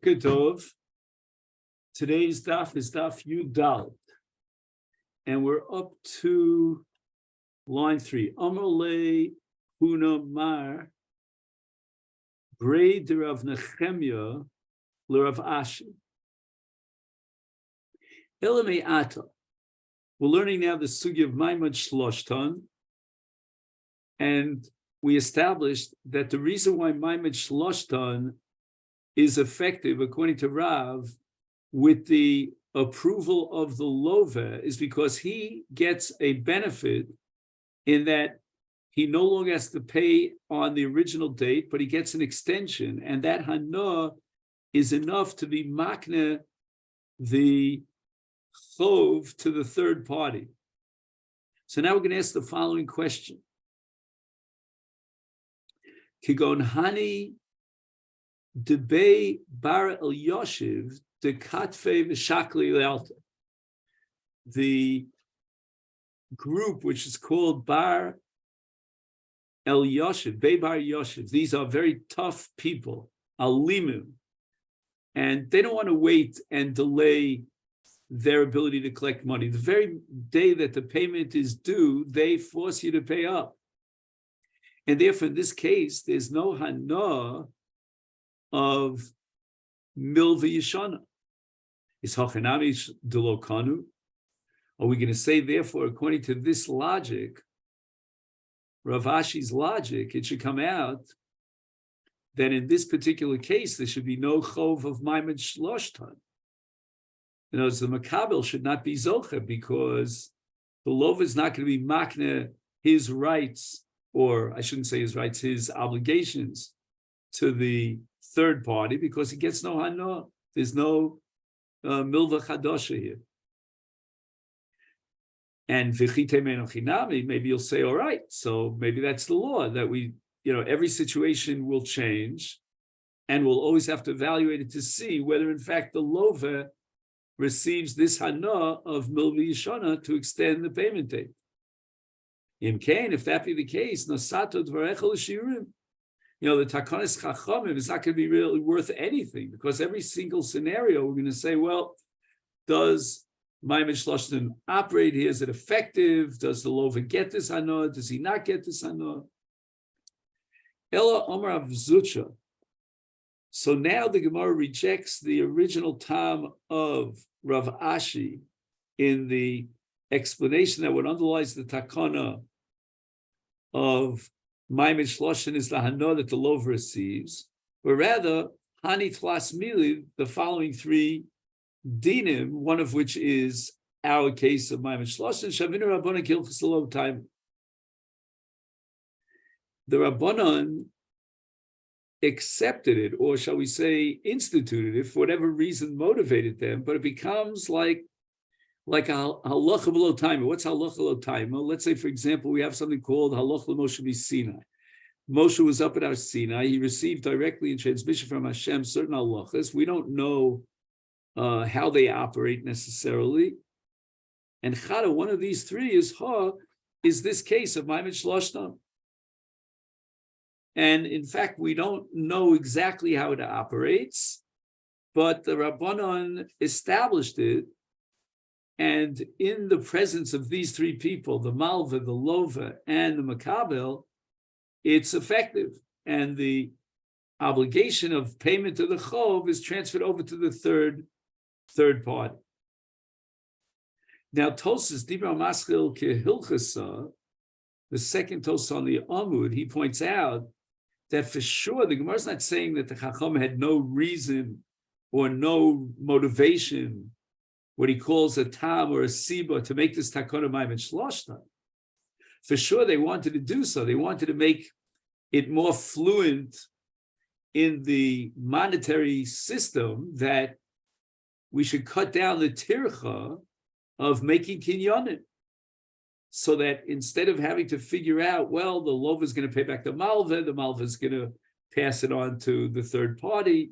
Good Tov. Today's daf is daf Yudal, and we're up to line 3. Amalei Huna Mar Grade Rav Nechemia L'Rav Ashi. Elamei Ata. We're learning now the sugi of Maimad Shloshtan, and we established that the reason why Maimad Shloshtan is effective, according to Rav, with the approval of the Lova, is because he gets a benefit in that he no longer has to pay on the original date, but he gets an extension, and that Hana is enough to be makna the chov to the third party. So now we're going to ask the following question. Kigon Hani Debei Bar El Yoshiv de Katfe V'Shakli Lealta. The group which is called Bar El Yoshiv, Bei Bar Yoshiv, these are very tough people, Alimim, and they don't want to wait and delay their ability to collect money. The very day that the payment is due, they force you to pay up. And therefore, in this case, there's no Hana of Milva Yeshana. Is Hachanami Delokanu? Are we going to say, therefore, according to this logic, Rav Ashi's logic, it should come out that in this particular case, there should be no chov of Maimad Shloshtan. In other words, the Makabel should not be Zocha because the Lov is not going to be makna his rights, or I shouldn't say his rights, his obligations to the third party because he gets no hana. There's no milva chadosha here. And v'chite menochinami, maybe you'll say, all right, so maybe that's the law that we, every situation will change, and we'll always have to evaluate it to see whether in fact the lova receives this hana of milva yishana to extend the payment date. If that be the case, nasato dvarecha l'shiurim. The Takanis Chachamim is not going to be really worth anything because every single scenario we're going to say, well, does Maimad Shloshtan operate here? Is it effective? Does the Lova get this Hana? Does he not get this Hana? Ella Omar Avzucha. So now the Gemara rejects the original tam of Rav Ashi in the explanation that what underlies the Takana of Maimad Shloshtan is the Hana that the Lov receives, but rather Hani Tlas Mili, the following three dinim, one of which is our case of Maimad Shloshtan, Shavinu Rabbanan Kilchus Lov time. The Rabbanan accepted it, or shall we say, instituted it for whatever reason motivated them, but it becomes like a halacha below time. What's halacha below time? Well, let's say, for example, we have something called halacha Moshe Sinai. Moshe was up at our Sinai. He received directly in transmission from Hashem certain halachas. We don't know how they operate necessarily. And chada, one of these three is this case of Maimad Shloshtan. And in fact, we don't know exactly how it operates, but the Rabbanon established it. And in the presence of these three people, the Malva, the Lova, and the Makabel, it's effective. And the obligation of payment to the Chov is transferred over to the third party. Now, Tosas, Dibra Maschil Kehilchasa, the second Tosas on the Amud, he points out that for sure, the Gemara is not saying that the Chacham had no reason or no motivation, what he calls a tam or a siba, to make this takana Maimad Shloshtan. For sure, they wanted to do so. They wanted to make it more fluent in the monetary system that we should cut down the tircha of making kinyanim, so that instead of having to figure out, well, the lova is going to pay back the malva is going to pass it on to the third party,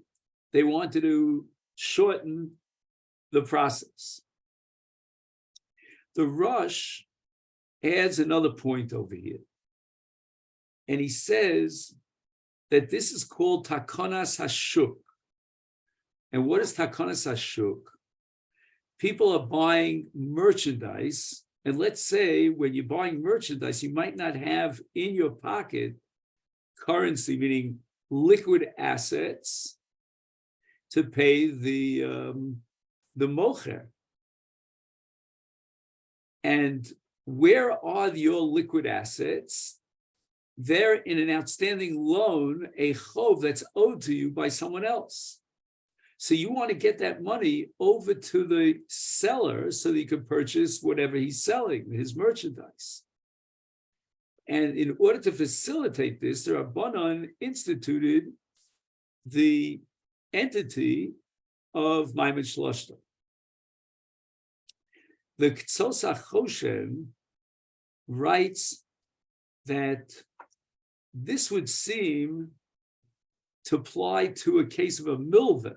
they wanted to shorten the process. The Rosh adds another point over here. And he says that this is called Takonas Hashuk. And what is Takonas Hashuk? People are buying merchandise, and let's say when you're buying merchandise, you might not have in your pocket currency, meaning liquid assets, to pay the mocher. And where are your liquid assets? They're in an outstanding loan, a chov that's owed to you by someone else. So you want to get that money over to the seller so that you can purchase whatever he's selling, his merchandise. And in order to facilitate this, the Rabbanan instituted the entity of Maimed Shloshta. The Ktsos HaChoshen writes that this would seem to apply to a case of a milveh,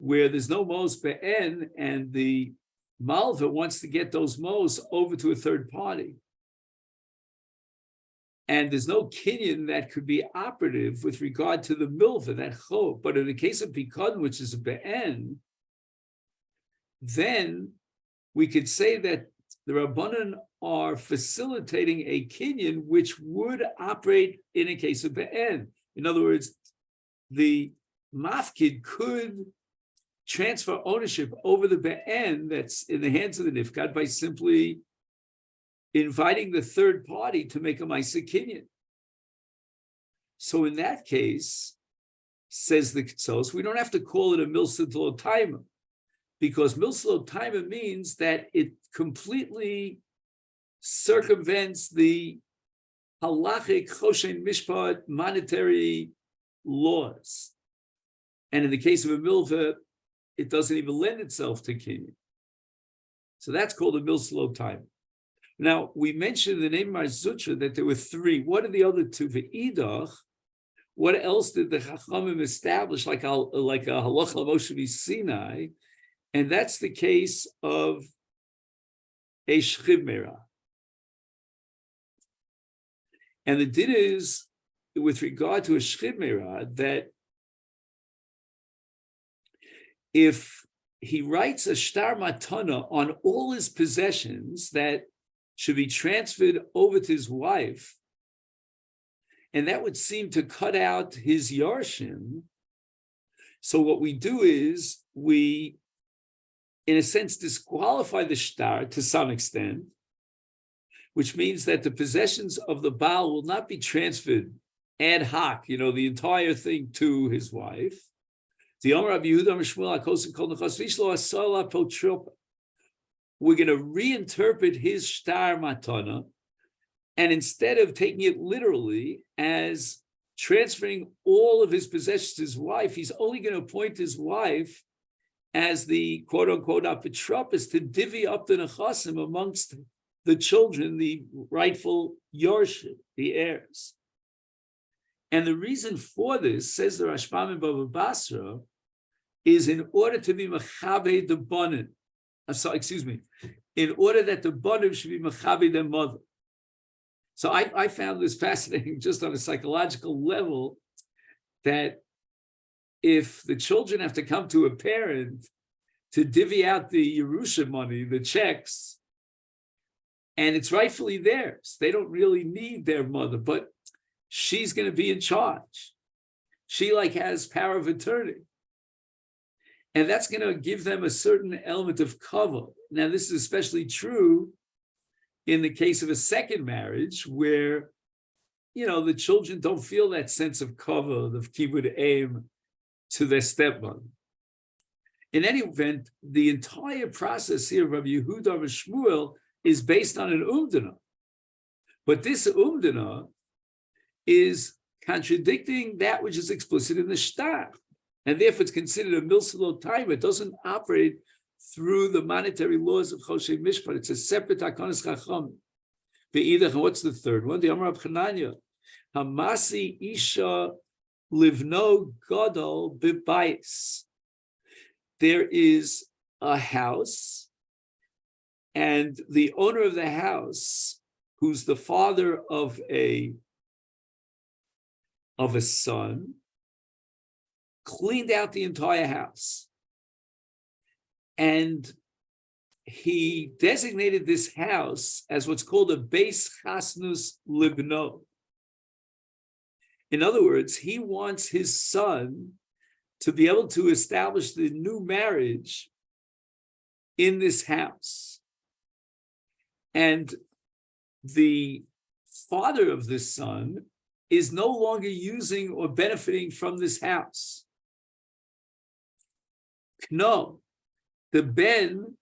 where there's no mos be'en, and the malva wants to get those mos over to a third party. And there's no kinyan that could be operative with regard to the milva, that chov. But in the case of pikadon, which is a be'en, then we could say that the Rabbanan are facilitating a kinyan which would operate in a case of be'en. In other words, the mafkid could transfer ownership over the be'en that's in the hands of the nifkad by simply inviting the third party to make a ma'aseh kinyan. So in that case, says the Ktsos, we don't have to call it a milsad lo taima, because milsad lo taima means that it completely circumvents the halachic choshen mishpat monetary laws. And in the case of a milveh, it doesn't even lend itself to kinyan. So that's called a milsad lo taima. Now, we mentioned in the name of Zutra that there were three. What are the other two? V'idach, what else did the Chachamim establish, like a halacha Moshe Sinai? And that's the case of a shchiv merah. And the din is, with regard to a shchiv merah, that if he writes a shtar matana on all his possessions that should be transferred over to his wife, and that would seem to cut out his yarshim. So what we do is we, in a sense, disqualify the shtar to some extent, which means that the possessions of the Baal will not be transferred ad hoc, the entire thing to his wife. The Omer Rabbi Yehuda Mishmuel HaKosin Kol Nechas Vishlo Asala Potropa. We're going to reinterpret his shtar matana, and instead of taking it literally as transferring all of his possessions to his wife, he's only going to appoint his wife as the quote-unquote apotropos to divvy up the nechasim amongst the children, the rightful yorshim, the heirs. And the reason for this, says the Rashbam in Bava Basra, is in order to be mechabe the bonin. In order that the banim should be mechabe their mother. So I found this fascinating just on a psychological level, that if the children have to come to a parent to divvy out the Yerusha money, the checks, and it's rightfully theirs, they don't really need their mother, but she's going to be in charge. She has power of attorney. And that's going to give them a certain element of cover. Now, this is especially true in the case of a second marriage where, the children don't feel that sense of cover, of kibbud aim to their stepmother. In any event, the entire process here of Rabbi Yehuda Shmuel is based on an umdana. But this umdana is contradicting that which is explicit in the shtar. And therefore, it's considered a milsad lo taima. It doesn't operate through the monetary laws of Choshen Mishpat. It's a separate Hakonas Chacham. And what's the third one? The Amar Rab Chananya. Hamasi Isha Livno Gadol B'bayis. There is a house, and the owner of the house, who's the father of a son, cleaned out the entire house. And he designated this house as what's called a Beis Chasnus Libno. In other words, he wants his son to be able to establish the new marriage in this house. And the father of this son is no longer using or benefiting from this house. No, the Ben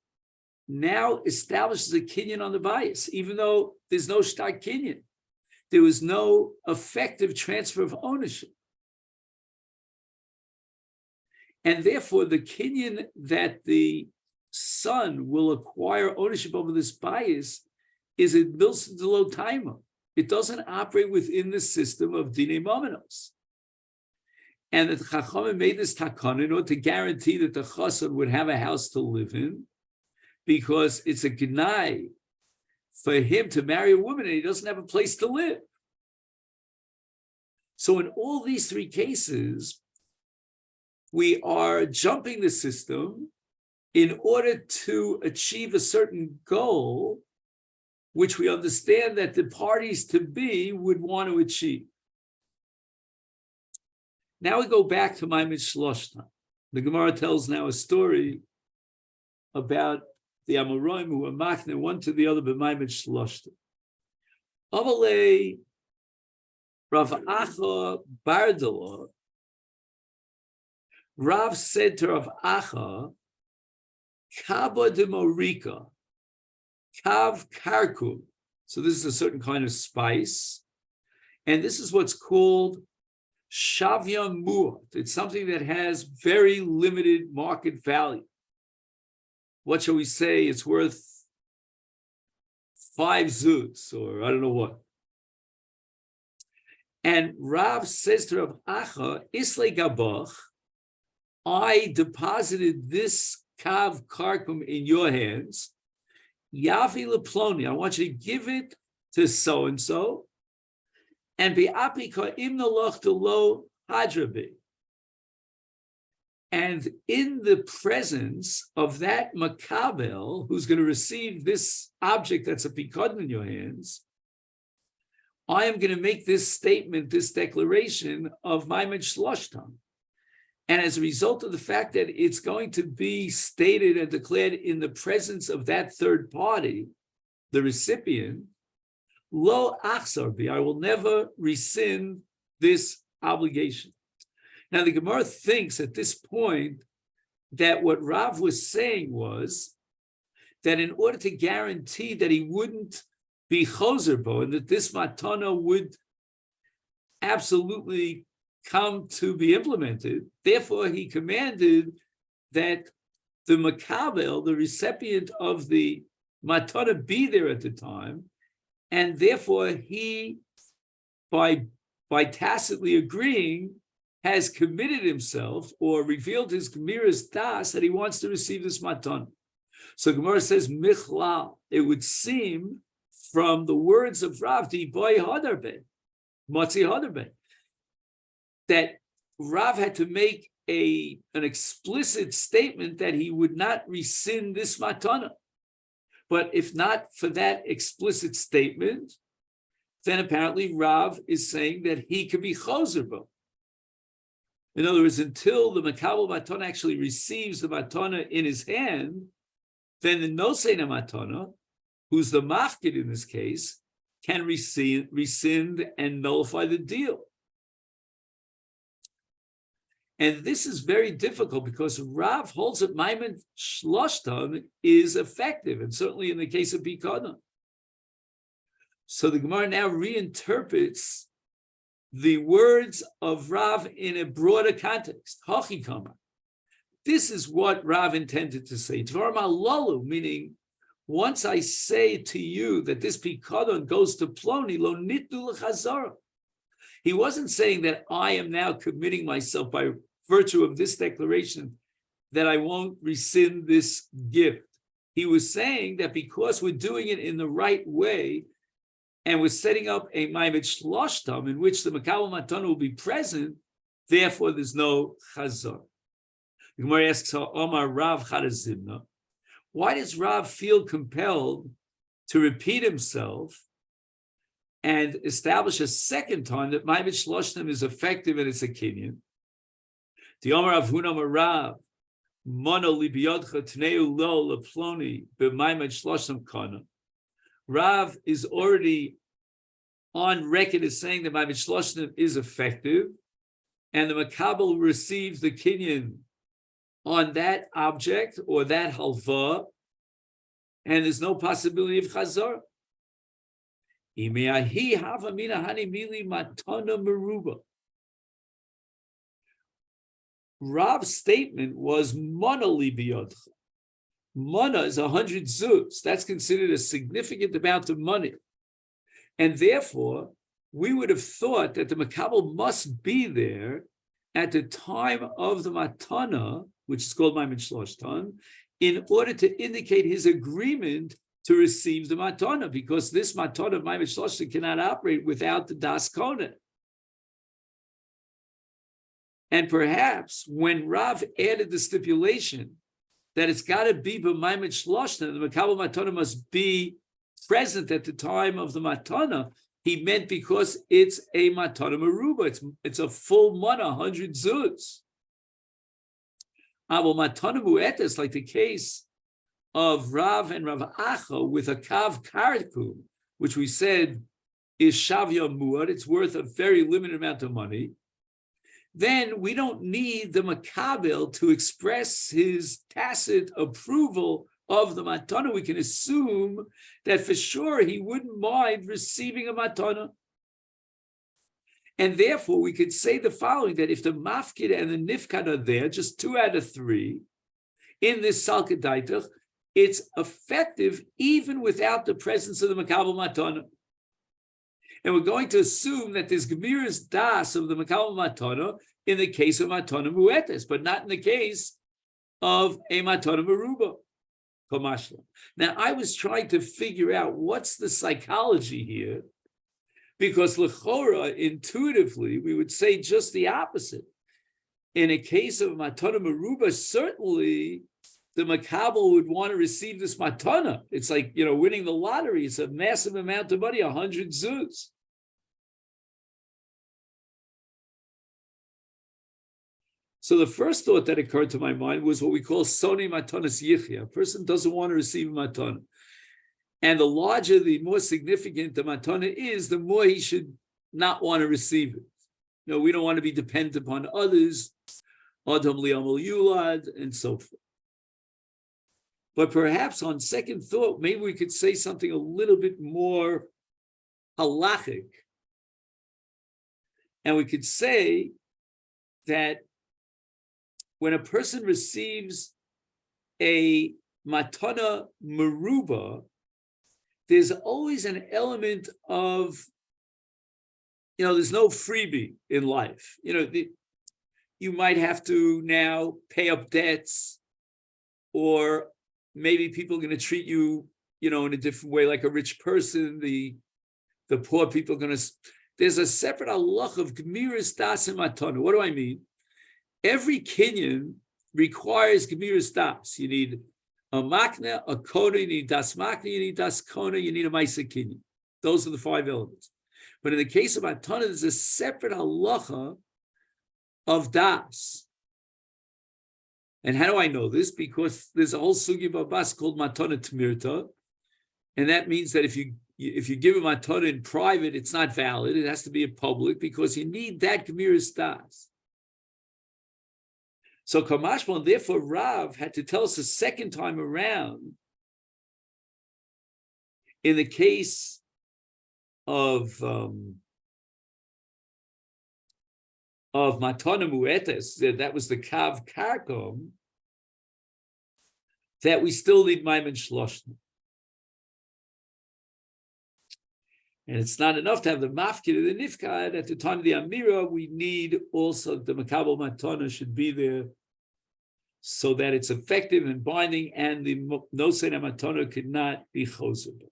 now establishes a kinyan on the bias, even though there's no shtar kinyan. There was no effective transfer of ownership. And therefore, the kinyan that the son will acquire ownership over this bias is a milsa de lo taima. It doesn't operate within the system of dinei momenos. And that Chachamim made this takana in order to guarantee that the chassan would have a house to live in, because it's a gnai for him to marry a woman and he doesn't have a place to live. So in all these three cases, we are jumping the system in order to achieve a certain goal, which we understand that the parties to be would want to achieve. Now we go back to Maimed Shloshta. The Gemara tells now a story about the Amoraim who were machne one to the other, but Maimed Shloshta. Avalei Rav Acha Bardala, Rav said to Rav Acha, Kaba de Morika, Kav Karkum. So this is a certain kind of spice. And this is what's called Shavya Muat. It's something that has very limited market value. What shall we say? It's worth 5 zuz, or I don't know what. And Rav says to Rav Acha, Isle Gabach, I deposited this Kav Karkum in your hands. Yavi Leploni, I want you to give it to so-and-so. And Be'apika im naloch de lo hadrabi. And in the presence of that makabel, who's going to receive this object that's a pikadon in your hands, I am going to make this statement, this declaration of Maimed Shloshtam. And as a result of the fact that it's going to be stated and declared in the presence of that third party, the recipient, lo achsar bi, I will never rescind this obligation. Now the Gemara thinks at this point that what Rav was saying was that in order to guarantee that he wouldn't be choser bo, and that this matana would absolutely come to be implemented, therefore he commanded that the makabel, the recipient of the matana, be there at the time, and therefore he, by tacitly agreeing, has committed himself or revealed his gemiras das that he wants to receive this matana. So Gemara says, Michlal, it would seem from the words of Rav, Di boy hadarbe, Motzi hadarbe, that Rav had to make an explicit statement that he would not rescind this matana. But if not for that explicit statement, then apparently Rav is saying that he could be choser bo. In other words, until the makabel matana actually receives the matana in his hand, then the noseina matana, who's the mafkid in this case, can rescind and nullify the deal. And this is very difficult because Rav holds that Maimed Shloshtam is effective, and certainly in the case of Bikadon. So the Gemara now reinterprets the words of Rav in a broader context. Hachikama. This is what Rav intended to say. Dvar malolu, meaning once I say to you that this Bikadon goes to Ploni, lo nitnu l'chazara. He wasn't saying that I am now committing myself by virtue of this declaration that I won't rescind this gift. He was saying that because we're doing it in the right way and we're setting up a Maimed Shloshtam in which the Makabel Matana will be present, Therefore, there's no chazor. The Gemara asks, Omar Rav Chadazimna, why does Rav feel compelled to repeat himself and establish a second time that Maimed Shloshim is effective and it's a kinyan? The Omar Rav Huna Rav, Mono libiyodcha tneu lo leploni b'maimed shloshim kana. Rav is already on record as saying that Maimed Shloshim is effective, and the Makabel receives the kinyan on that object or that halva, and there's no possibility of chazor. Imeahi hava mina hani mili matana meruba. Rav's statement was mana li biyodcha. Mana is 100 zuz. That's considered a significant amount of money. And therefore, we would have thought that the Makabel must be there at the time of the matana, which is called Maimed Shloshtan, in order to indicate his agreement to receive the matana, because this matana of Maimed Shloshtan cannot operate without the das konet. And perhaps when Rav added the stipulation that it's got to be b'maimed shloshna, the makabel matana must be present at the time of the matana, he meant because it's a matana meruba, it's a full mana, 100 zuz. Well, matana mu'etes, like the case of Rav and Rav Acha with a kav karkum, which we said is shavya mu'ad, it's worth a very limited amount of money. Then we don't need the makabel to express his tacit approval of the matana. We can assume that for sure he wouldn't mind receiving a matana. And therefore, we could say the following, that if the mafkid and the nifkad are there, just 2 out of 3, in this salka daitach, it's effective even without the presence of the makabel matana. And we're going to assume that there's gemiras das of the makabel matana in the case of matana muetes, but not in the case of a matana meruba. Now, I was trying to figure out what's the psychology here, because l'chora, intuitively, we would say just the opposite. In a case of matana meruba, certainly the makabel would want to receive this matana. It's like, winning the lottery. It's a massive amount of money, 100 zuz. So the first thought that occurred to my mind was what we call soni matanas yichya. A person doesn't want to receive a matana. And the larger, the more significant the matana is, the more he should not want to receive it. We don't want to be dependent upon others, adam li'amal yulad, and so forth. But perhaps on second thought, maybe we could say something a little bit more halachic. And we could say that when a person receives a matana meruba, there's always an element of, there's no freebie in life. You might have to now pay up debts, or maybe people are going to treat you, in a different way, like a rich person. The poor people are going to. There's a separate halach of gemiras das and matana. What do I mean? Every kinyan requires gemiras das. You need a makna, a kona, you need das makna, you need das kona, you need a maisa kinyan. Those are the 5 elements. But in the case of matana, there's a separate halacha of das. And how do I know this? Because there's a whole sugi babas called matana tmirta, and that means that if you give a matana in private, it's not valid. It has to be in public, because you need that gemiras das. So Kamashman, therefore Rav had to tell us a second time around, in the case of matana muetes, that was the kav karkom, that we still need maimed shloshna. And it's not enough to have the mafkid and the nifkad. At the time of the amira, we need also the makabel matana should be there, so that it's effective and binding, and the nosein matana could not be chosed.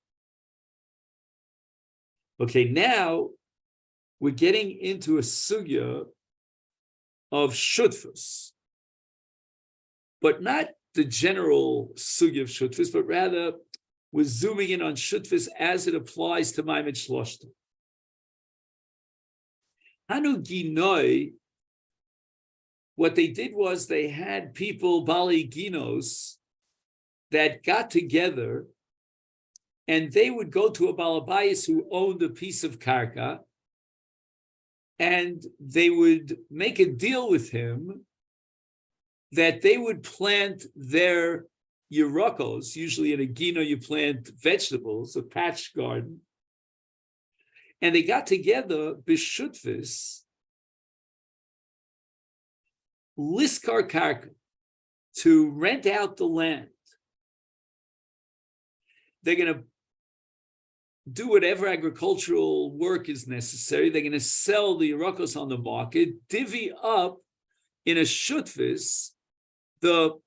Okay, now we're getting into a sugya of shutfus, but not the general sugi of shutfus, but rather was zooming in on shutfus as it applies to Maimed Shloshta. Hanu Ginoi, what they did was they had people, Bali Ginos, that got together and they would go to a Balabayas who owned a piece of karka, and they would make a deal with him that they would plant their Yerokos. Usually in a Gino you plant vegetables, a patch garden. And they got together, b'shutfis, liskar karka, to rent out the land. They're going to do whatever agricultural work is necessary. They're going to sell the Yerokos on the market, divvy up in a shutfis the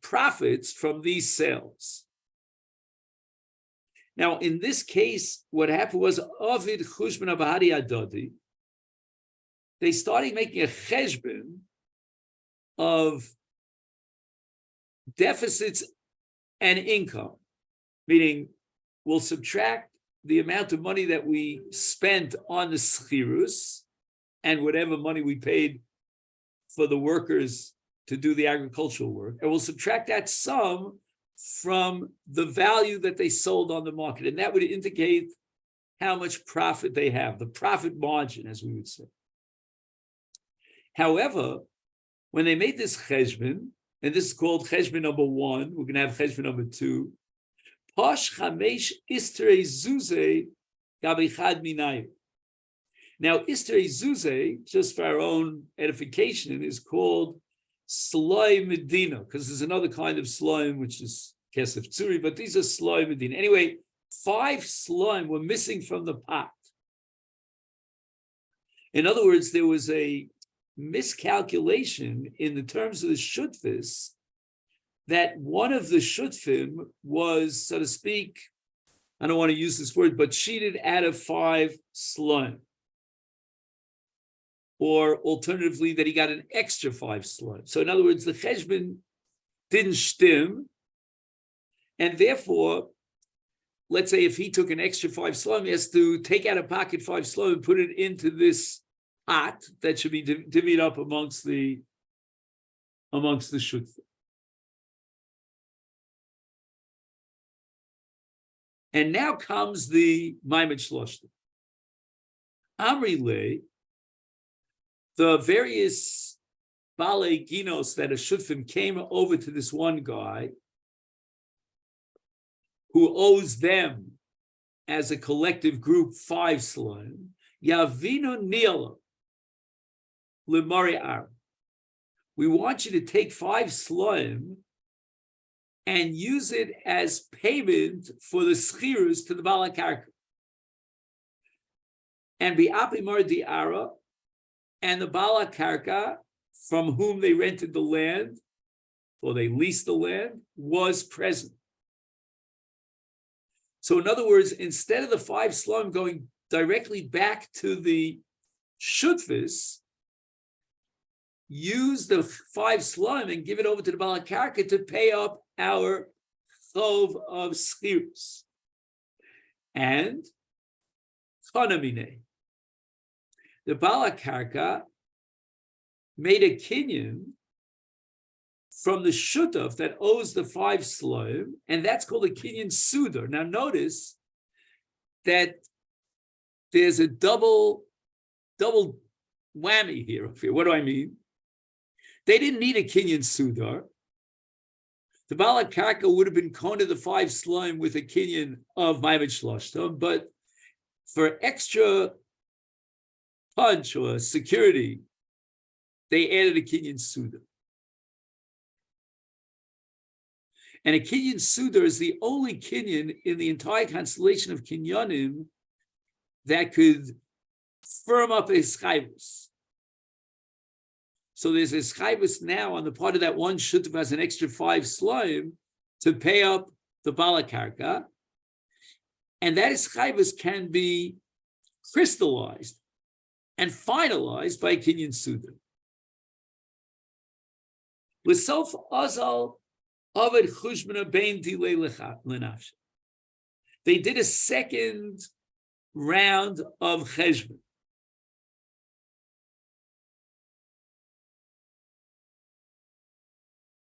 profits from these sales. Now, in this case, what happened was Ovid Chushban Abahadi Adodi. They started making a cheshbon of deficits and income, meaning we'll subtract the amount of money that we spent on the schirus and whatever money we paid for the workers to do the agricultural work, and we'll subtract that sum from the value that they sold on the market, and that would indicate how much profit they have, the profit margin, as we would say. However, when they made this cheshbon, and this is called cheshbon number 1, we're going to have cheshbon number 2, Posh Chamesh Istere Zuze Gabichad Minayim. Now, Istere Zuze, just for our own edification, is called Sloi Medina, because there's another kind of slime, which is Kesef Tzuri, but these are Sloi Medina. Anyway, 5 slime were missing from the pot. In other words, there was a miscalculation in the terms of the shutfis, that one of the shutfim was, so to speak, I don't want to use this word, but cheated out of 5 slime. Or alternatively, that he got an extra 5 slime. So in other words, the cheshbon didn't shtim, and therefore, let's say if he took an extra 5 slime, he has to take out of pocket 5 slime and put it into this pot that should be divvied up amongst the shutfim. And now comes the Maimed Shloshta. Amrile, the various Bale Ginos that a Shutfim came over to this one guy who owes them as a collective group 5 slime. Yavino Nila Limari Ar. We want you to take 5 slime and use it as payment for the schirus to the Balakarka. And be Apimar di Ara, and the Balakarka, from whom they rented the land, or they leased the land, was present. So in other words, instead of the 5 slum going directly back to the shutfis, use the 5 slum and give it over to the Balakarka to pay up our chov of schirus. And chanamine, the Balakarka made a kinyan from the shutaf that owes the 5 slum, and that's called a kinyan sudar. Now notice that there's a double whammy here. What do I mean? They didn't need a kinyan sudar. The Balakarka would have been koned the 5 slime with a kinyan of Maimed Shloshta, but for extra punch or security, they added a kinyan sudar. And a kinyan sudar is the only kinyan in the entire constellation of kinyanim that could firm up a chayvus. So there's a chayvus now on the part of that one shutuf has an extra 5 slime to pay up the Balakarka, and that chayvus can be crystallized and finalized by Kinyan Suda. L'sof azal avad chushbana bein dilei lenafshe. They did a second round of cheshbon.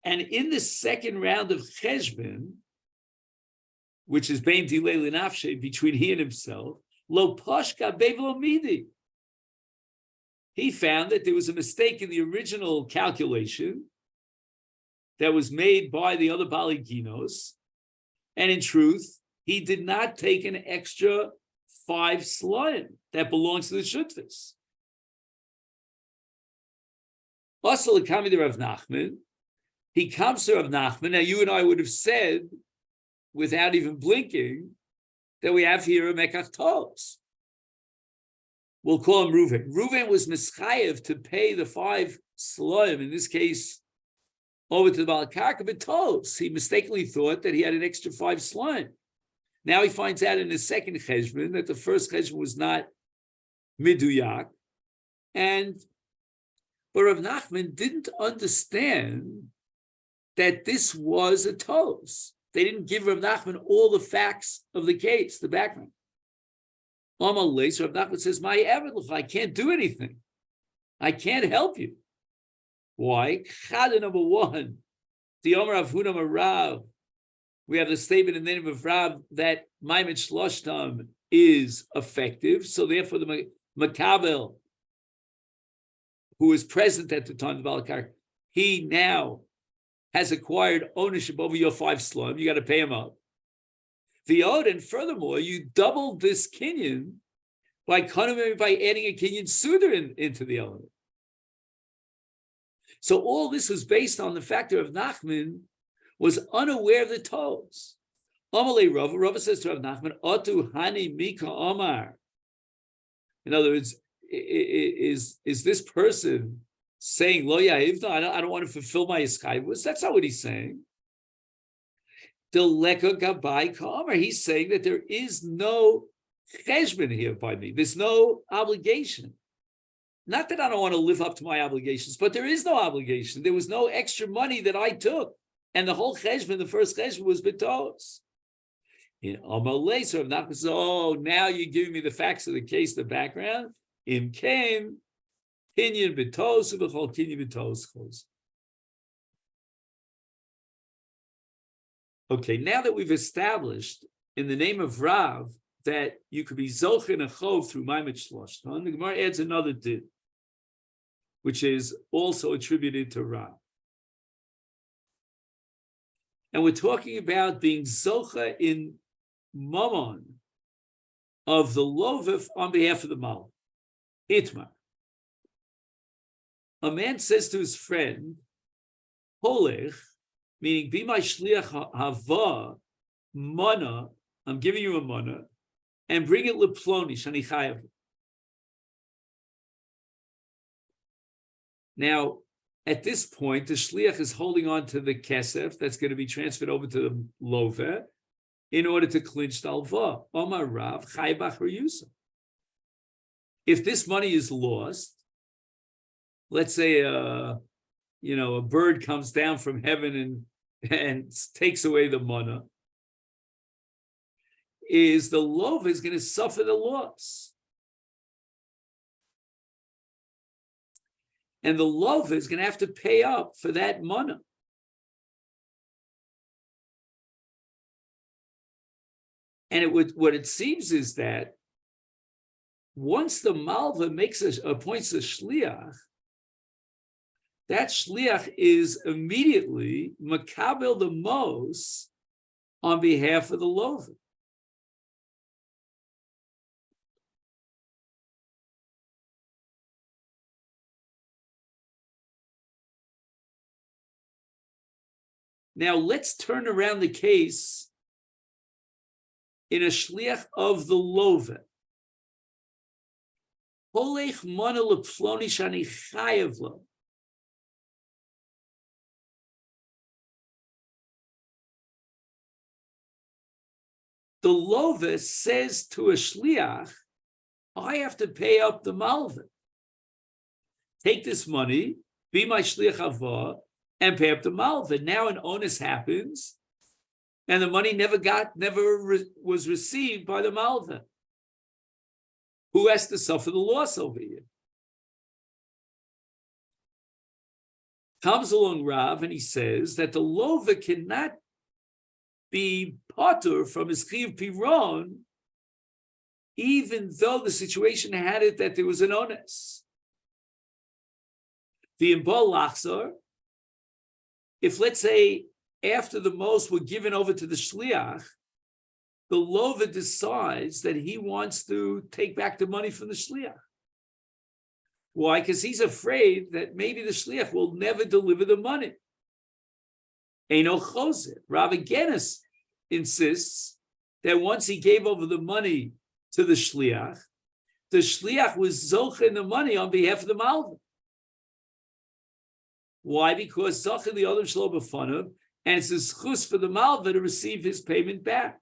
And in the second round of cheshbon, which is bein dilei lenafshe, between he and himself, lo pashka bevel midi. He found that there was a mistake in the original calculation that was made by the other Baliginos, and in truth, he did not take an extra 5 slime that belongs to the Shutfis. Also, the Kami Rav Nachman, he comes to Rav Nachman. Now, you and I would have said, without even blinking, that we have here a Mekach Tos. We'll call him Reuven. Reuven was mischayev to pay the 5 slime, in this case, over to the Baal Karka, but Tos. He mistakenly thought that he had an extra 5 slime. Now he finds out in his second cheshbon that the first cheshbon was not miduyak, but Rav Nachman didn't understand that this was a Tos. They didn't give Rav Nachman all the facts of the case, the background. Rav Nachman says, "My Evid, I can't do anything. I can't help you." Why? Chada number 1, the Omer of Hunam Rav. We have the statement in the name of Rav that Maimed Shloshtam is effective. So therefore, the Makabel, who was present at the time of the Balakar, he now has acquired ownership over your 5 slum. You got to pay him up. The Od, and furthermore, you doubled this kinyan by adding a kinyan suitor into the element. So all this was based on the fact that Rav Nachman was unaware of the toes. Amalei Rava says to Rav Nachman, "Otu hani mika omar." In other words, is this person saying lo ya'ivna? I don't want to fulfill my iskaivus. That's not what he's saying. The leka gabai ka'omar. He's saying that there is no cheshbon here by me. There's no obligation. Not that I don't want to live up to my obligations, but there is no obligation. There was no extra money that I took. And the whole cheshbon, the first cheshbon, was betos. In Amalei, so Rav Nachman says, "Oh, now you're giving me the facts of the case, the background." In Cain, kinyan betos, ubechol kinyan betos. Okay, now that we've established in the name of Rav that you could be zoch in a chov through Maimed Shloshtan, the Gemara adds another din, which is also attributed to Rav. And we're talking about being zocha in mamon of the lovef on behalf of the mal. Itmar. A man says to his friend, Holech, meaning be my shliach hava, mana, I'm giving you a mana, and bring it leploni, shani chayav. Now, at this point, the shliach is holding on to the kesef that's going to be transferred over to the loveh in order to clinch the alva. Omar Rav, chaybach reyusa. If this money is lost, let's say a bird comes down from heaven and takes away the mana, is the loveh is going to suffer the loss. And the loveh is going to have to pay up for that mana. And what it seems is that once the malva appoints a shliach, that shliach is immediately makabel the mos on behalf of the loveh. Now let's turn around the case in a shliach of the loveh. Holech mana leploni shani chayav lo. The loveh says to a shliach, I have to pay up the malveh. take this money, be my shliach hava, and pay up the malva. Now an onus happens, and the money never was received by the malva. Who has to suffer the loss over here? Comes along Rav, and he says that the lova cannot be potter from his chiv piron, even though the situation had it that there was an onus. The imbal lachzor, if let's say after the most were given over to the shliach, the lova decides that he wants to take back the money from the shliach. Why? Because he's afraid that maybe the shliach will never deliver the money. Eino chozer. Rav again insists that once he gave over the money to the shliach was zoche in the money on behalf of the malva. Why? Because zoche the other shlo b'fanav, and it's a schus for the malva to receive his payment back.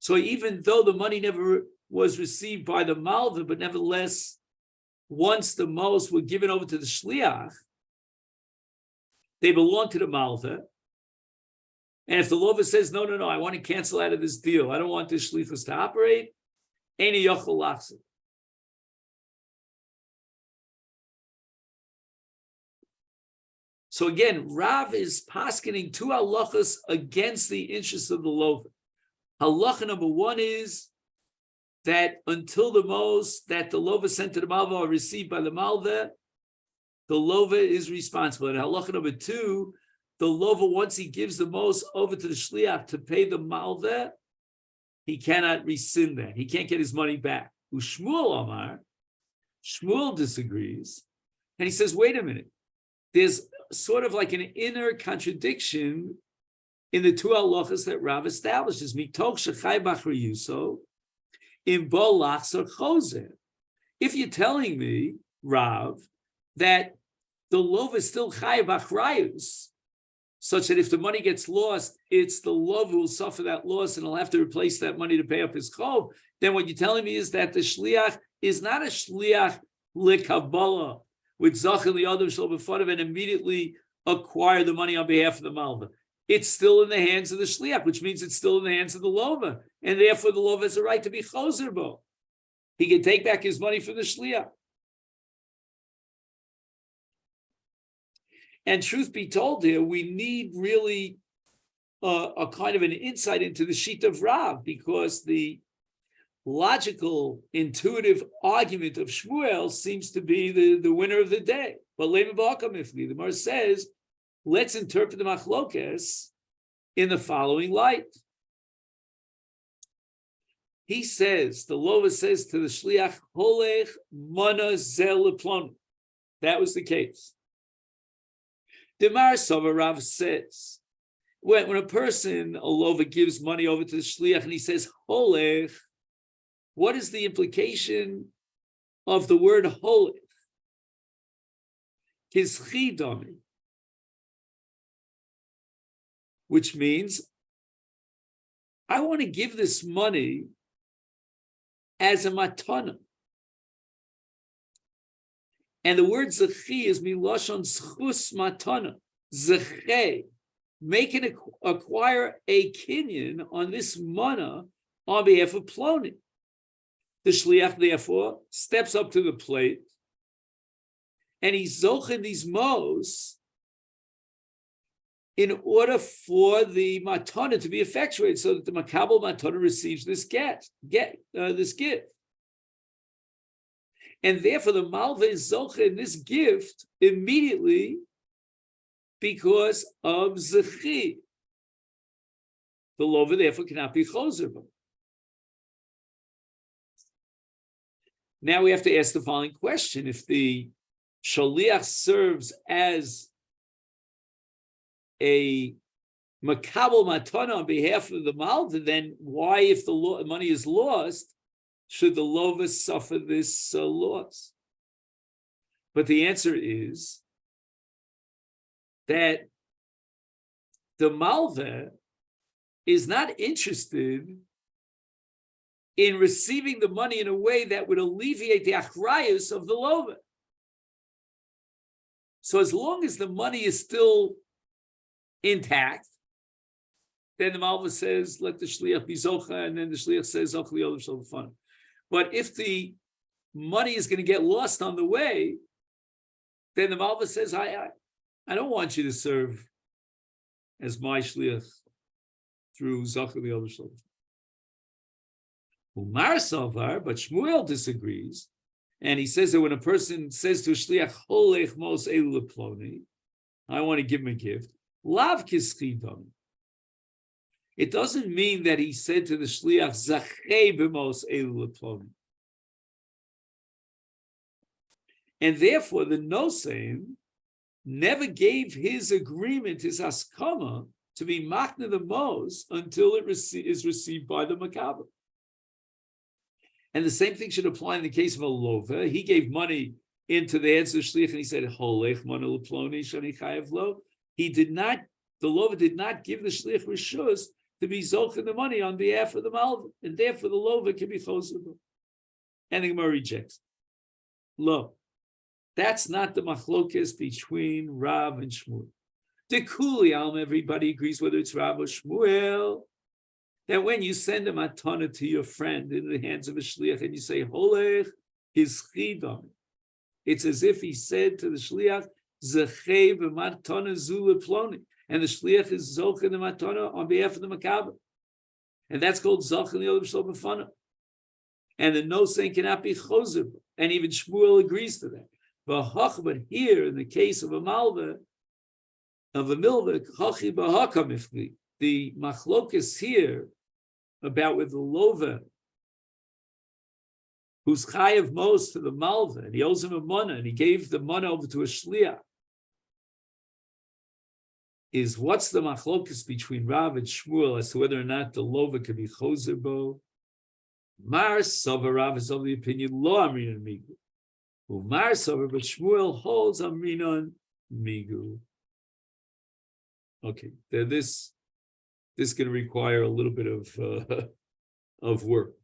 So even though the money never was received by the malva, but nevertheless, once the most were given over to the shliach, they belong to the malva. And if the lova says, no, I want to cancel out of this deal, I don't want this shlichus to operate, any yochel lachzor. So again, Rav is paskening two halachas against the interests of the lova. Halacha number one is that until the most that the lova sent to the malva are received by the malva, the lova is responsible. And halacha number two, the lova, once he gives the most over to the shliach to pay the malva, he cannot rescind that. He can't get his money back. Shmuel Amar, Shmuel disagrees, and he says, wait a minute, there's sort of like an inner contradiction in the two halachas that Rav establishes. Mitoch shechai b'achri yuso, im bo lachzor chozer. If you're telling me, Rav, that the lov is still chai b'achrayus, such that if the money gets lost, it's the lov who will suffer that loss and he'll have to replace that money to pay up his chov, then what you're telling me is that the shliach is not a shliach lekabbalah with zachel liyadam shel b'fanav and immediately acquire the money on behalf of the malva. It's still in the hands of the shliach, which means it's still in the hands of the lova, and therefore the lova has a right to be chozer bo. He can take back his money from the shliach. And truth be told here, we need really a kind of an insight into the sheet of Rav, because the logical, intuitive argument of Shmuel seems to be the winner of the day. But Leva Ba'akamifli, the Gemara says, let's interpret the machlokes in the following light. He says, the Lova says to the Shliach, Holech mana zel leplonu. That was the case. The Mar Sava Rav says, when a person, a Lova, gives money over to the Shliach and he says, Holech, what is the implication of the word Holech? His chidami, which means I want to give this money as a matana. And the word zechi is milashon schus matana. Zeche, acquire a kinyan on this mana on behalf of Ploni. The shliach therefore steps up to the plate and he's zochen these mos in order for the matana to be effectuated, so that the makabel matana receives this this gift. And therefore the malva is zoche in this gift immediately because of zechi. The lova therefore cannot be chozer. Now we have to ask the following question: if the shaliach serves as a makabel matana on behalf of the malva, then why, if the money is lost, should the lova suffer this loss? But the answer is that the malva is not interested in receiving the money in a way that would alleviate the achrayus of the lova. So as long as the money is still intact, then the Malva says, let the Shliach be Zocha, and then the Shliach says, Zocha li'olam shel b'fanav. But if the money is going to get lost on the way, then the Malva says, I don't want you to serve as my Shliach through Zocha li'olam shel b'fanav. Umar Savar, but Shmuel disagrees, and he says that when a person says to a Shliach, Holech mos elu leploni, I want to give him a gift, lav kischidon. It doesn't mean that he said to the Shliach, Zachei b'mos elu leploni. And therefore, the Nosein never gave his agreement, his haskama, to be makna the mos until it is received by the Makabah. And the same thing should apply in the case of a lova. He gave money into the hands of the Shliach, and he said, Holech mana leploni shani chayav lo. He did not, the lova did not give the Shliach rishus to be zocheh the money on behalf of the malva, and therefore the lova can be chosable. And the Gemara rejects. Lo. That's not the machlokes between Rav and Shmuel. The Kuli Alm, everybody agrees whether it's Rav or Shmuel, that when you send a matana to your friend in the hands of a shliach and you say, Holech is chidon, it's as if he said to the shliach, Zechei v'matana zu leploni, and the shliach is zoch in the matana on behalf of the makabah. And that's called zoch in the olam shel b'fanav. And the no saying cannot be choser, and even Shmuel agrees to that. But here, in the case of a malva, of a milva, chachi b'hakam ifli, the machlokes here about with the lova, who's chayav most to the malva, and he owes him a mana, and he gave the mana over to a shliach, is what's the machlokes between Rav and Shmuel as to whether or not the lova can be choser bo? Mar Sava Rav is of the opinion lo amrinan migu. Umar Sava, but Shmuel holds amrinan migu. Okay, this is going to require a little bit of work.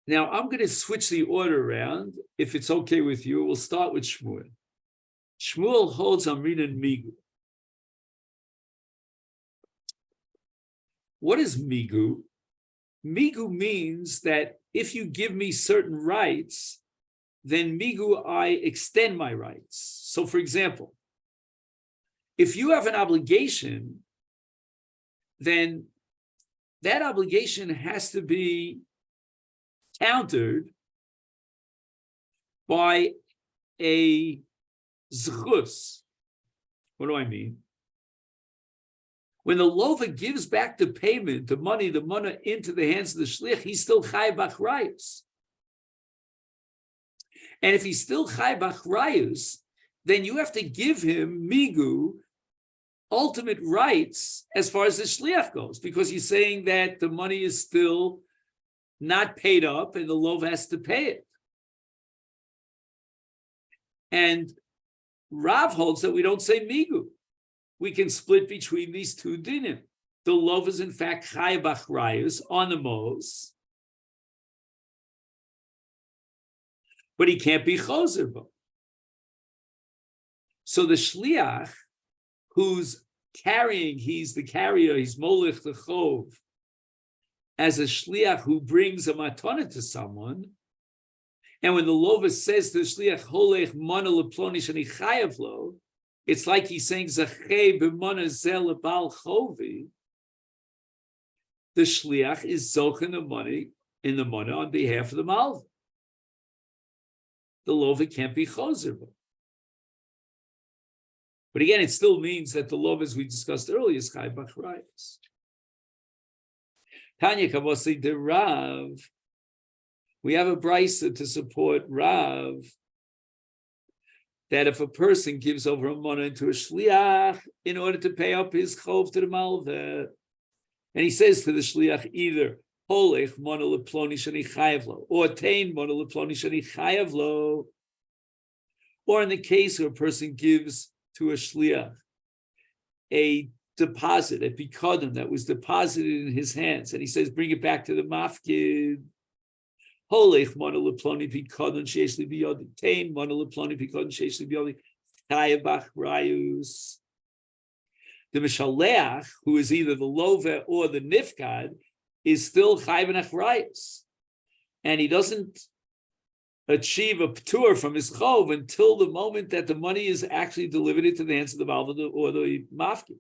Now I'm going to switch the order around. If it's okay with you, we'll start with Shmuel. Shmuel holds amrinan migu. What is migu? Migu means that if you give me certain rights, then migu, I extend my rights. So for example, if you have an obligation, then that obligation has to be countered by a zchus. What do I mean? When the lova gives back the payment, the money, the mana into the hands of the shliach, he's still chai b'achrayus. And if he's still chai b'achrayus, then you have to give him migu, ultimate rights as far as the shliach goes, because he's saying that the money is still not paid up and the lova has to pay it. And Rav holds that we don't say migu. We can split between these two dinim. The lova is in fact chai b'achrayus on the mos, but he can't be choser bo. So the shliach, who's carrying, he's the carrier, he's molech the chov, as a shliach who brings a matana to someone, and when the lova says to the shliach, holech mana leploni shani chayav lo, it's like he's saying, Zachei b'mana zel bal chovi. The shliach is zoching the money in the money on behalf of the malva. The lova can't be choser. But again, it still means that the lova, as we discussed earlier, is chai b'achrayus. Tanya Kavosei de Rav. We have a brisa to support Rav, that if a person gives over a money into a shliach in order to pay up his chov to the malva, and he says to the shliach either holech mana leploni shani chayav lo, or tain mana leploni shani chayav lo, or in the case where a person gives to a shliach a deposit, a bikadon that was deposited in his hands, and he says bring it back to the mafkid, Holech monoleploni pikodon sheishli biyodi tain monoleploni pikodon sheishli biyodi chayabach rayus. The Mishaleach, who is either the Lova or the Nifkad, is still chaybanach rayus, and he doesn't achieve a ptur from his chov until the moment that the money is actually delivered into the hands of the Baal or the Mafki.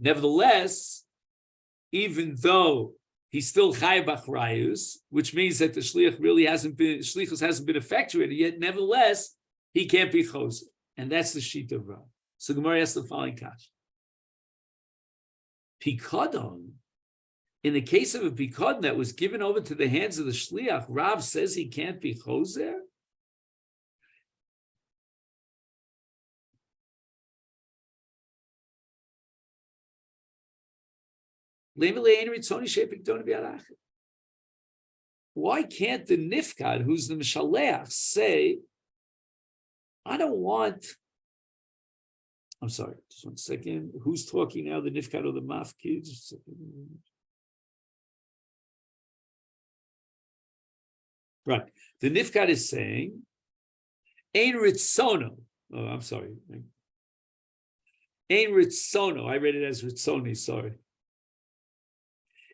Nevertheless, even though he's still chayv b'achrayus, which means that the shlichus really hasn't been effectuated yet, nevertheless, he can't be choser. And that's the sheet of Rav. So Gemara has the following kash. Pikadon, in the case of a pikadon that was given over to the hands of the shliach, Rav says he can't be choser. Why can't the nifkad, who's the mishaleach, say, I don't want, I'm sorry, just 1 second. Who's talking now, the nifkad or the mafkid? Just a second. Right. The nifkad is saying, Ein ritzono. Oh, I'm sorry. Ein ritzono. I read it as ritzoni, sorry.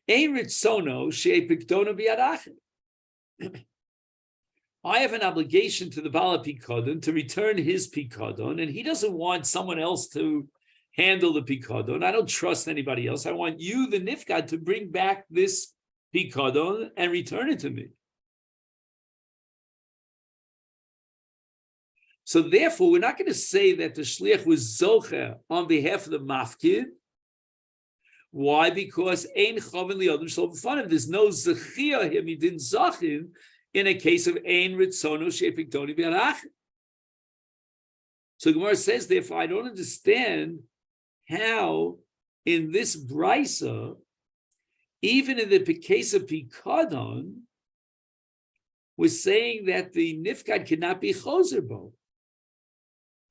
Ein ritzono she'e pikdono biyadachem. I have an obligation to the Baal Pikadon to return his Pikadon, and he doesn't want someone else to handle the Pikadon. I don't trust anybody else. I want you, the Nifkad, to bring back this Pikadon and return it to me. So therefore, we're not going to say that the Shliach was Zocher on behalf of the Mafkid. Why? Because Ein Chavin Li'odom Shlo B'fanim. There's no Zechia him. He didn't Zach him in a case of Ein Ritzono She'epikdoni B'Arach. So Gemara says, therefore, I don't understand how in this brisa, even in the case of Pikadon, we're saying that the Nifkad cannot be Choser Bo.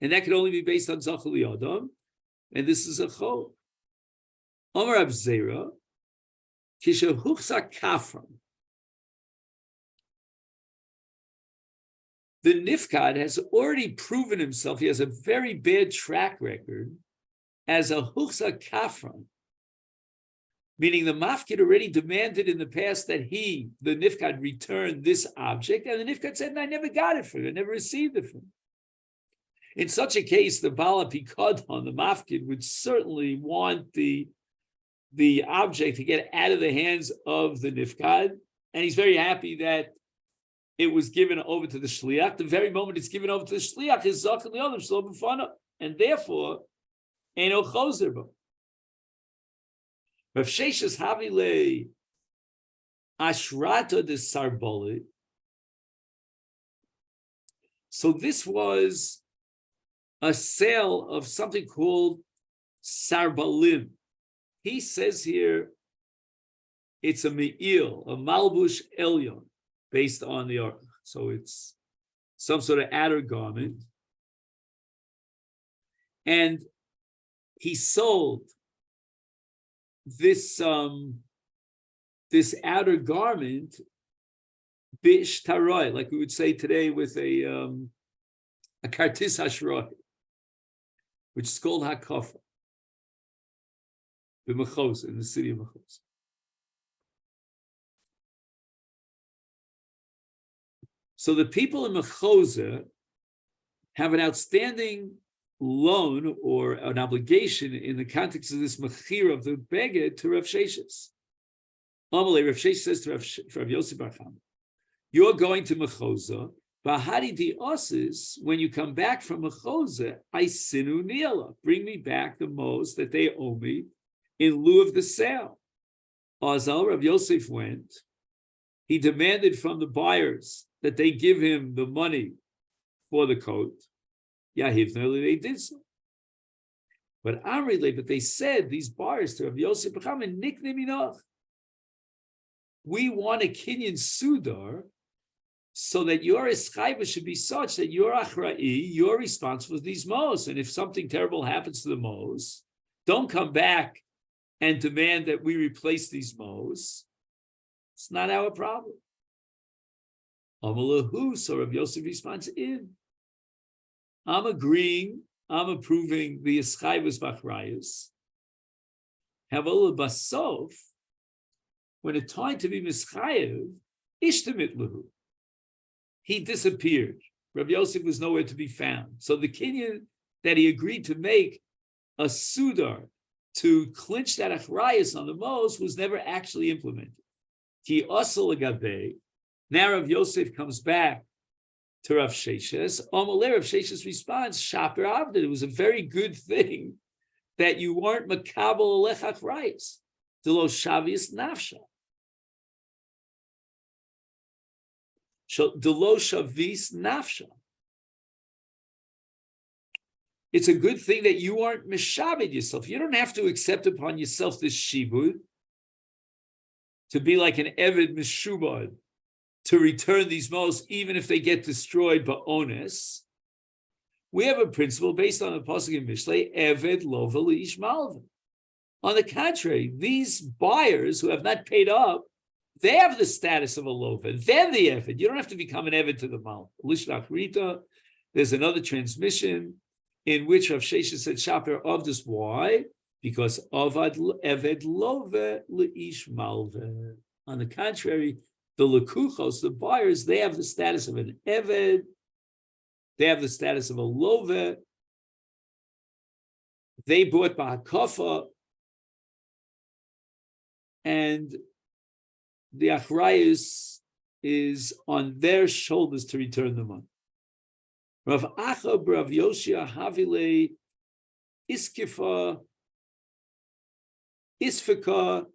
And that could only be based on Zachar Li'odom. And this is a Chol. Omar Abzera, Kisha Huchsa Kafram. The Nifkad has already proven himself. He has a very bad track record as a Huchsa Kafram, meaning the Mafkid already demanded in the past that he, the Nifkad, return this object, and the Nifkad said, I never got it from you, I never received it from you. In such a case, the Baal Pikadon, the Mafkid, would certainly want the object to get out of the hands of the Nifkad, and he's very happy that it was given over to the Shliach. The very moment it's given over to the Shliach is Zachar Li'odom Shlo B'fanav, and therefore, Eino Choser Bo. Rav Sheshes Havile Ashrata de Sarboli. So this was a sale of something called Sarbalim. He says here it's a me'il, a malbush elyon, based on the ark. So it's some sort of outer garment. And he sold this this outer garment bish taroy, like we would say today with a kartis hashroy, which is called hakafa, in the city of Mechos. So the people in Mechose have an outstanding loan or an obligation in the context of this mechir of the beged to Rav Sheshes. Amalei, Rav Sheshes says to Rav Yosef Bar Chama, you're going to Mechose, Bahari di Osis, when you come back from Mechose, I sinu niela, bring me back the most that they owe me in lieu of the sale. Azal, Rav Yosef went, he demanded from the buyers that they give him the money for the coat. Yahivneli, they did so. But Amrile, but they said, these buyers to Rav Yosef B'cham, Nikne Minoch, we want a Kinyan Sudar so that your eschaiva should be such that you're achra'i, you're responsible for these mo's. And if something terrible happens to the mo's, don't come back and demand that we replace these mohs, it's not our problem. Amalahu, so Rav Yosef responds in. I'm agreeing, I'm approving the Eschayvus Bachrayus. However, Basof, when it tried to be Mischayev, Ishtamitlahu, he disappeared. Rav Yosef was nowhere to be found. So the kinyan that he agreed to make a sudar to clinch that achrayus on the most was never actually implemented. Ki asal agabe. Now Rav Yosef comes back to Rav Sheshes. Amalei, Rav Sheshes responds, Shaper Avdid. It was a very good thing that you weren't makabel alech achrayus. Delo shavius nafsha. Delo shavis nafsha. It's a good thing that you aren't mishabed yourself. You don't have to accept upon yourself this shibud to be like an eved mishubad, to return these most, even if they get destroyed by onus. We have a principle based on the pasuk in Mishlei, eved lova leish malva. On the contrary, these buyers who have not paid up, they have the status of a lova. They're the eved. You don't have to become an eved to the malva. Lishlach rita. There's another transmission in which Rav Sheshes said Shaper of this. Why? Because Avad Eved Love Leish Malve. On the contrary, the Lekuchos, the buyers, they have the status of an Eved, they have the status of a Love. They bought Ba'akafa, and the Achrayus is on their shoulders to return the money. Rav Achab, Rav Yoshia, Havile, Iskifa, Isfika,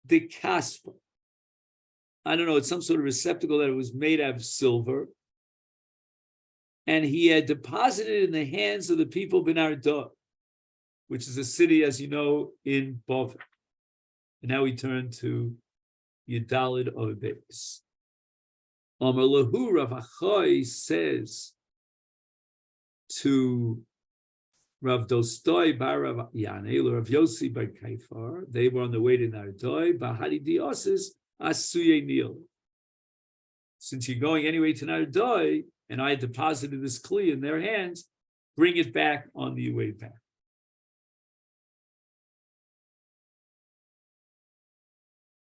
de Kaspa. I don't know, it's some sort of receptacle that it was made out of silver. And he had deposited it in the hands of the people Benardah, which is a city, as you know, in Bavel. And now we turn to Yedalid Obeis. Amar Lahu, Rav Achai says to Rav Dostoi bar Rav Yanel, Rav Yossi bar Kaifar, they were on the way to Nardoi, Bahadi Diosis, Asuye Nil. Since you're going anyway to Nardoi, and I deposited this kli in their hands, bring it back on the way back.